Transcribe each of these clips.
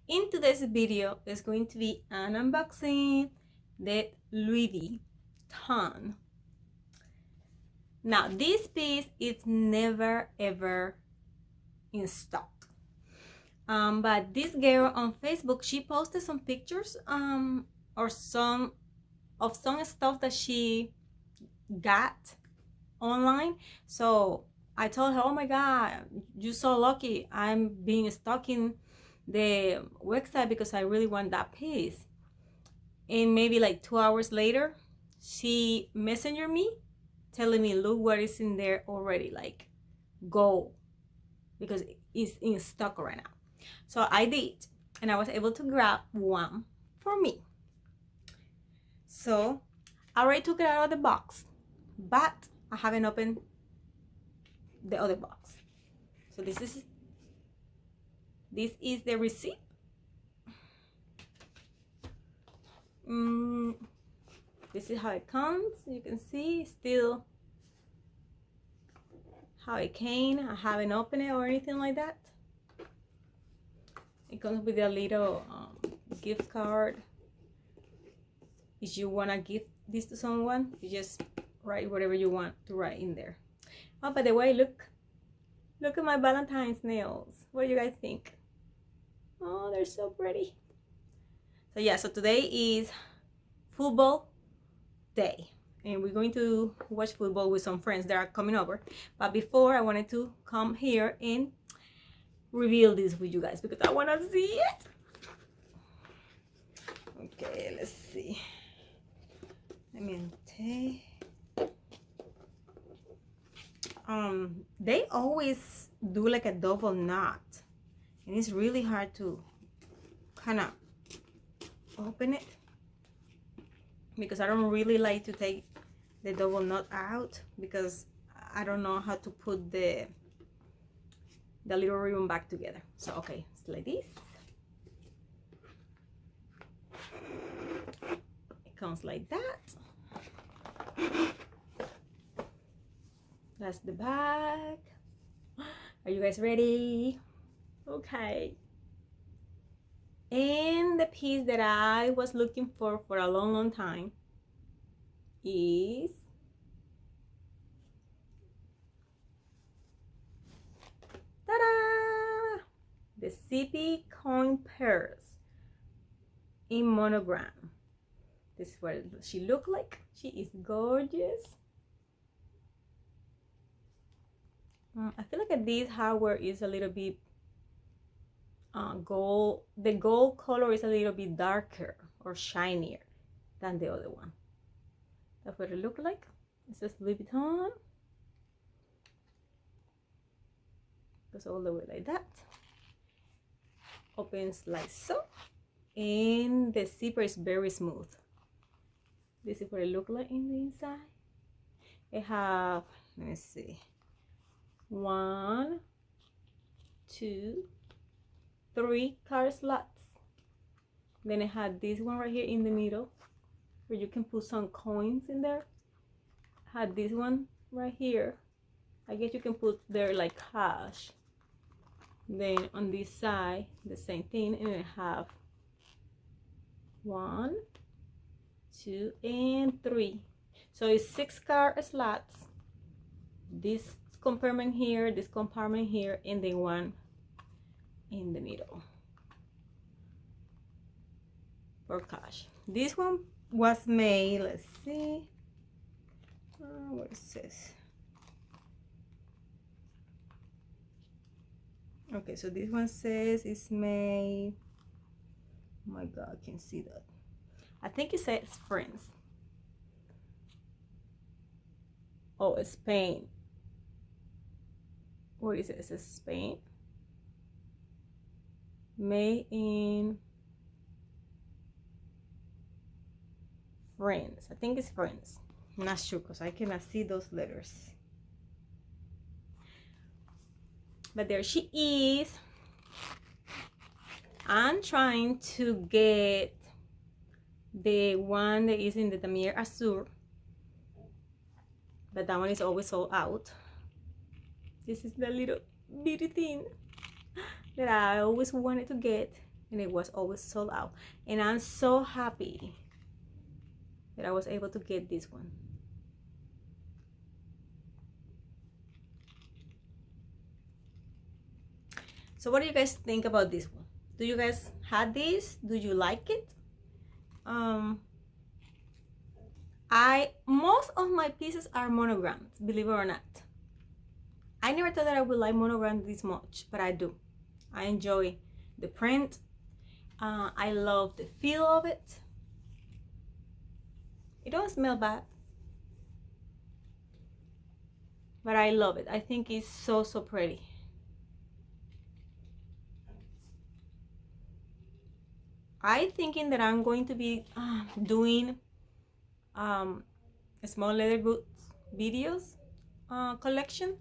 In today's video is going to be an unboxing the Louis Vuitton. Now this piece is never ever in stock. But this girl on Facebook, she posted some pictures or some stuff that she got online. So I told her, oh my god, you're so lucky. I'm being stalking the website because I really want that piece. And maybe like 2 hours later, she messengered me telling me, look what is in there already, like go, because it's in stock right now. So I did, and I was able to grab one for me. So I already took it out of the box, but I haven't opened the other box. So this is the receipt. This is how it comes. You can see still how it came. I haven't opened it or anything like that. It comes with a little gift card. If you want to give this to someone, you just write whatever you want to write in there. Oh, by the way, look at my Valentine's nails. What do you guys think? Oh, they're so pretty. So yeah, so today is football day, and we're going to watch football with some friends that are coming over. But before, I wanted to come here and reveal this with you guys because I want to see it. Okay, let's see. Let me take. They always do like a double knot, and it's really hard to kind of open it because I don't really like to take the double knot out because I don't know how to put the little ribbon back together. So okay, it's like this. It comes like that. That's the back. Are you guys ready? Okay. And the piece that I was looking for a long time is ta-da! The CP coin purse in monogram. This is what she looked like. She is gorgeous. I feel like this hardware is a little bit gold. The gold color is a little bit darker or shinier than the other one. That's what it looked like. It says Louis Vuitton. Goes all the way like that. Opens like so. And the zipper is very smooth. This is what it looked like in the inside. It have, let me see, 1, 2, 3 card slots. Then it had this one right here in the middle where you can put some coins in there. Had this one right here. I guess you can put there like cash. Then on this side the same thing, and I have 1, 2, and 3. So it's 6 card slots. This compartment here, this compartment here, and then one in the middle for cash. This one was made, let's see, what it says. Okay, so this one says it's made, oh my god, I can see that. I think it says France. Oh, it's Spain. What is it? It says Spain. Made in France. I think it's France. I'm not sure because I cannot see those letters. But there she is. I'm trying to get the one that is in the Damier Azur, but that one is always sold out. This is the little bitty thing that I always wanted to get, and it was always sold out. And I'm so happy that I was able to get this one. So what do you guys think about this one? Do you guys have this? Do you like it? Most of my pieces are monograms, believe it or not. I never thought that I would like monograms this much, but I do. I enjoy the print. I love the feel of it. It don't smell bad, but I love it. I think it's so pretty. I thinking that I'm going to be doing small leather goods videos collection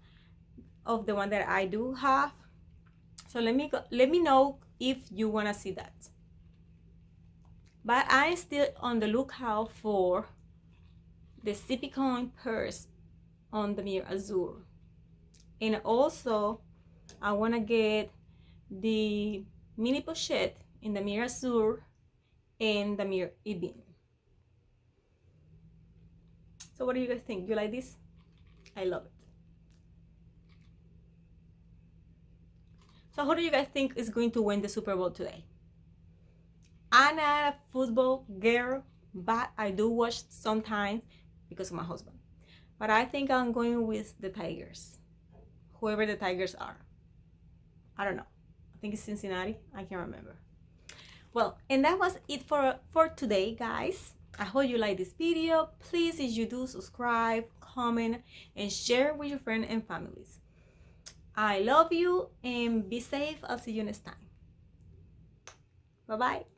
of the one that I do have. So let me know if you want to see that. But I'm still on the lookout for the sippy coin purse on the mirror azure, and also I want to get the mini pochette in the mirror azure and the mirror ebony. So what do you guys think? You like this? I love it. So who do you guys think is going to win the Super Bowl today? I'm not a football girl, but I do watch sometimes because of my husband. But I think I'm going with the Tigers. Whoever the Tigers are. I don't know. I think it's Cincinnati. I can't remember. Well, and that was it for today, guys. I hope you like this video. Please, if you do, subscribe, comment, and share with your friends and families. I love you and be safe. I'll see you next time. Bye-bye.